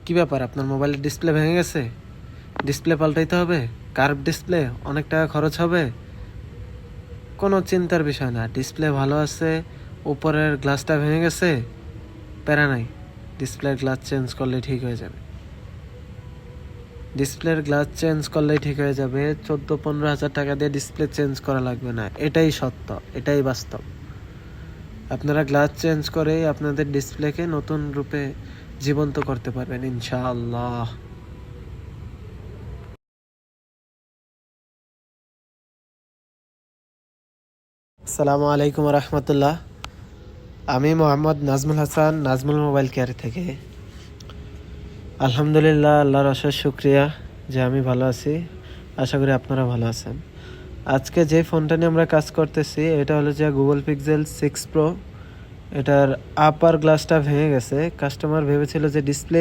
কি ব্যাপার, আপনার মোবাইলের ডিসপ্লে ভেঙে গেছে? ডিসপ্লে পাল্টাইতে হবে? কার্ভ ডিসপ্লে, অনেক টাকা খরচ হবে। কোনো চিন্তার বিষয় না, ডিসপ্লে ভালো আছে, উপরের গ্লাসটা ভেঙে গেছে, প্যারা নাই। ডিসপ্লের গ্লাস চেঞ্জ করলেই ঠিক হয়ে যাবে। ডিসপ্লের গ্লাস চেঞ্জ করলেই ঠিক হয়ে যাবে। 14-15 হাজার টাকা দিয়ে ডিসপ্লে চেঞ্জ করা লাগবে না, এটাই সত্য, এটাই বাস্তব। আপনারা গ্লাস চেঞ্জ করেই আপনাদের ডিসপ্লেকে নতুন রূপে জীবন্ত করতে পারবেন ইনশাআল্লাহ। আসসালামু আলাইকুম রহমতুল্লাহ। আমি মোহাম্মদ নাজমুল হাসান, নাজমুল মোবাইল কেয়ার থেকে। আলহামদুলিল্লাহ, আল্লাহর অশেষ শুক্রিয়া যে আমি ভালো আছি। আশা করি আপনারা ভালো আছেন। আজকে যে ফোনটা নিয়ে আমরা কাজ করতেছি এটা হলো যে গুগল পিক্সেল 6 প্রো। এটার আপার গ্লাসটা ভেঙে গেছে। কাস্টমার ভেবেছিল যে ডিসপ্লে